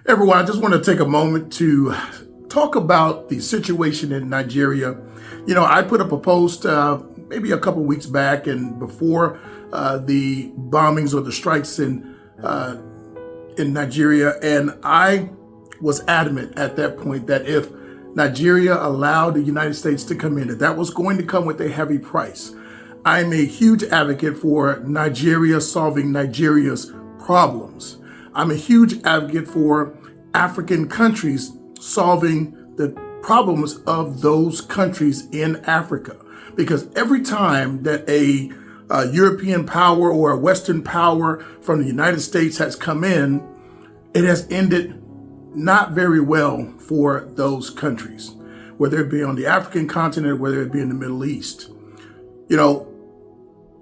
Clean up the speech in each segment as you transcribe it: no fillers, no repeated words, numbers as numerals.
Everyone, I just want to take a moment to talk about the situation in Nigeria. I put up a post maybe a couple weeks back and before the bombings or the strikes in Nigeria, and I was adamant at that point that if Nigeria allowed the United States to come in, that was going to come with a heavy price. I'm a huge advocate for Nigeria solving Nigeria's problems. I'm a huge advocate for African countries solving the problems of those countries in Africa. Because every time that a European power or a Western power from the United States has come in, it has ended not very well for those countries, whether it be on the African continent, whether it be in the Middle East.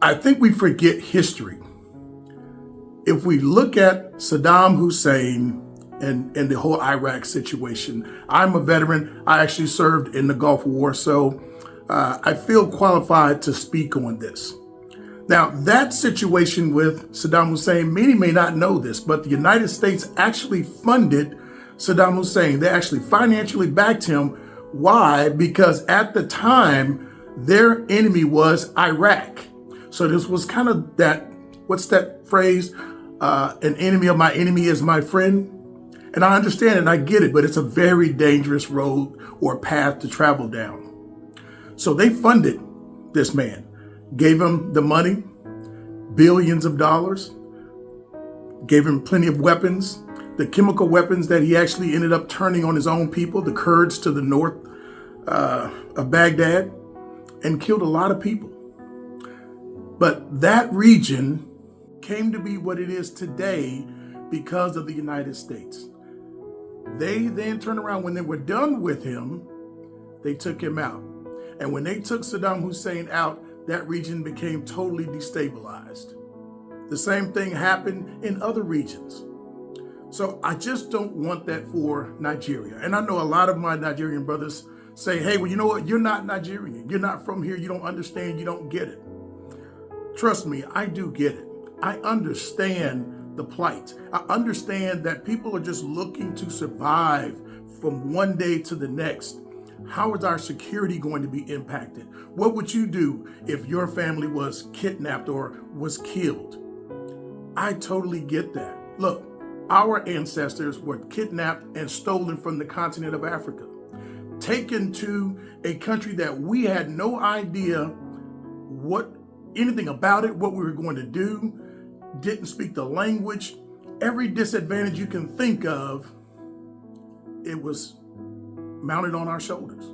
I think we forget history. If we look at Saddam Hussein and the whole Iraq situation, I'm a veteran. I actually served in the Gulf War, so I feel qualified to speak on this. Now, that situation with Saddam Hussein, many may not know this, but the United States actually funded Saddam Hussein. They actually financially backed him. Why? Because at the time, their enemy was Iraq. So this was kind of that, what's that phrase? An enemy of my enemy is my friend. And I understand it and I get it, but it's a very dangerous road or path to travel down. So they funded this man, gave him the money, billions of dollars, gave him plenty of weapons, the chemical weapons that he actually ended up turning on his own people, the Kurds to the north of Baghdad, and killed a lot of people. But that region came to be what it is today because of the United States. They then turned around when they were done with him, they took him out. And when they took Saddam Hussein out, that region became totally destabilized. The same thing happened in other regions. So I just don't want that for Nigeria. And I know a lot of my Nigerian brothers say, hey, well, you know what? You're not Nigerian. You're not from here. You don't understand. You don't get it. Trust me, I do get it. I understand the plight. I understand that people are just looking to survive from one day to the next. How is our security going to be impacted? What would you do if your family was kidnapped or was killed? I totally get that. Look, our ancestors were kidnapped and stolen from the continent of Africa, taken to a country that we had no idea anything about it, what we were going to do, didn't speak the language. Every disadvantage you can think of, it was mounted on our shoulders.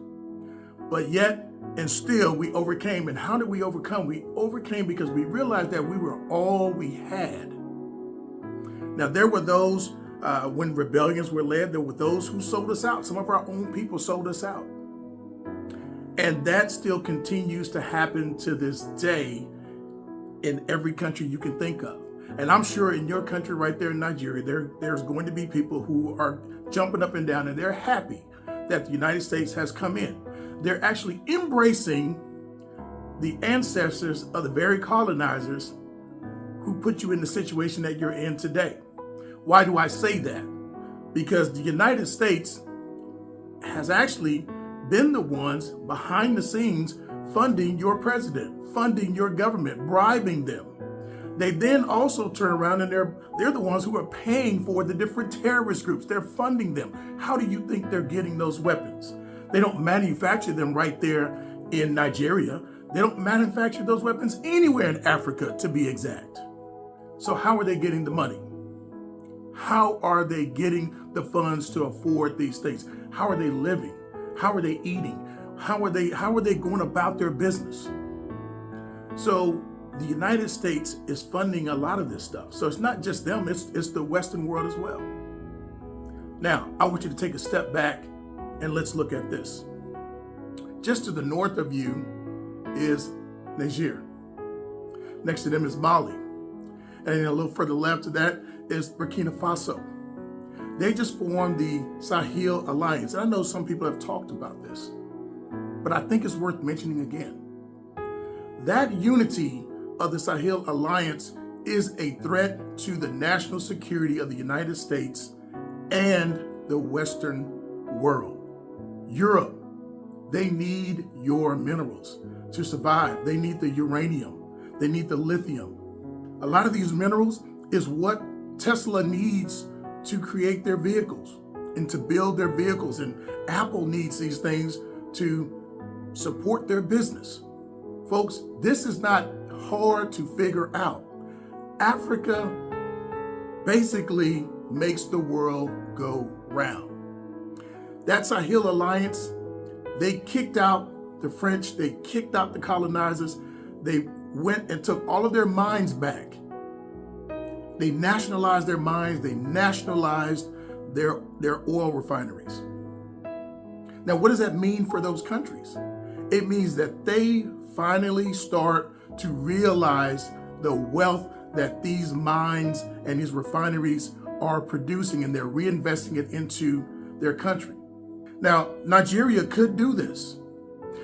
But yet, and still, we overcame. And how did we overcome? We overcame because we realized that we were all we had. Now, there were those, when rebellions were led, there were those who sold us out. Some of our own people sold us out. And that still continues to happen to this day in every country you can think of. And I'm sure in your country right there in Nigeria, there's going to be people who are jumping up and down and they're happy that the United States has come in. They're actually embracing the ancestors of the very colonizers who put you in the situation that you're in today. Why do I say that? Because the United States has actually been the ones behind the scenes funding your president, funding your government, bribing them. They then also turn around and they're the ones who are paying for the different terrorist groups. They're funding them. How do you think they're getting those weapons? They don't manufacture them right there in Nigeria. They don't manufacture those weapons anywhere in Africa, to be exact. So how are they getting the money? How are they getting the funds to afford these things? How are they living? How are they eating? How are they going about their business? So the United States is funding a lot of this stuff. So it's not just them, it's the Western world as well. Now, I want you to take a step back and let's look at this. Just to the north of you is Niger. Next to them is Mali. And then a little further left of that is Burkina Faso. They just formed the Sahel Alliance. And I know some people have talked about this, but I think it's worth mentioning again. That unity of the Sahel Alliance is a threat to the national security of the United States and the Western world. Europe, they need your minerals to survive. They need the uranium. They need the lithium. A lot of these minerals is what Tesla needs to create their vehicles and to build their vehicles. And Apple needs these things to support their business. Folks, this is not hard to figure out. Africa basically makes the world go round. That Sahel alliance, they kicked out the French, they kicked out the colonizers, they went and took all of their mines back. They nationalized their mines, they nationalized their oil refineries. Now, what does that mean for those countries? It means that they finally start to realize the wealth that these mines and these refineries are producing, and they're reinvesting it into their country. Now, Nigeria could do this,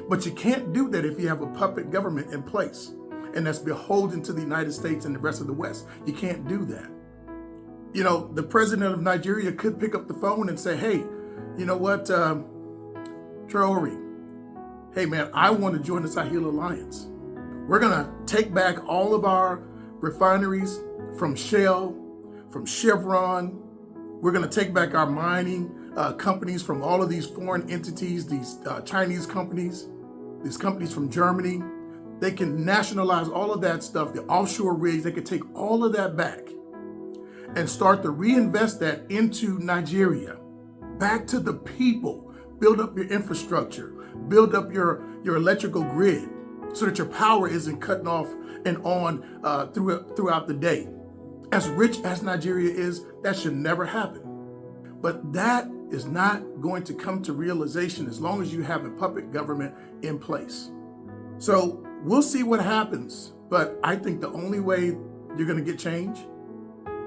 but you can't do that if you have a puppet government in place and that's beholden to the United States and the rest of the West. You can't do that. You know, the president of Nigeria could pick up the phone and say, hey, you know what, Traore, hey man, I want to join the Sahel Alliance. We're gonna take back all of our refineries from Shell, from Chevron. We're gonna take back our mining companies from all of these foreign entities, these Chinese companies, these companies from Germany. They can nationalize all of that stuff, the offshore rigs. They could take all of that back and start to reinvest that into Nigeria, back to the people. Build up your infrastructure, build up your electrical grid so that your power isn't cutting off and on throughout the day. As rich as Nigeria is, that should never happen. But that is not going to come to realization as long as you have a puppet government in place. So we'll see what happens. But I think the only way you're going to get change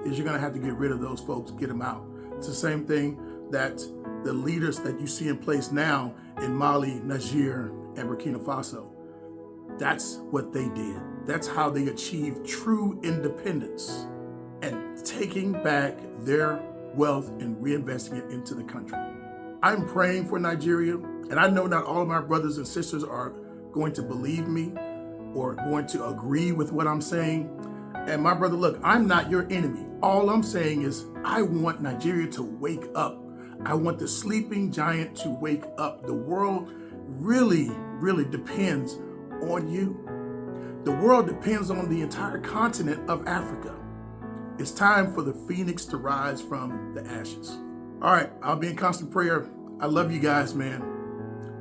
is you're going to have to get rid of those folks, get them out. It's the same thing that the leaders that you see in place now in Mali, Niger, and Burkina Faso, that's what they did. That's how they achieved true independence and taking back their wealth and reinvesting it into the country. I'm praying for Nigeria, and I know not all of my brothers and sisters are going to believe me or going to agree with what I'm saying. And my brother, look, I'm not your enemy. All I'm saying is I want Nigeria to wake up. I want the sleeping giant to wake up. The world really, really depends on you. The world depends on the entire continent of Africa. It's time for the phoenix to rise from the ashes. All right, I'll be in constant prayer. I love you guys, man.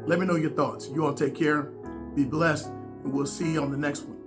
Let me know your thoughts. You all take care, be blessed, and we'll see you on the next one.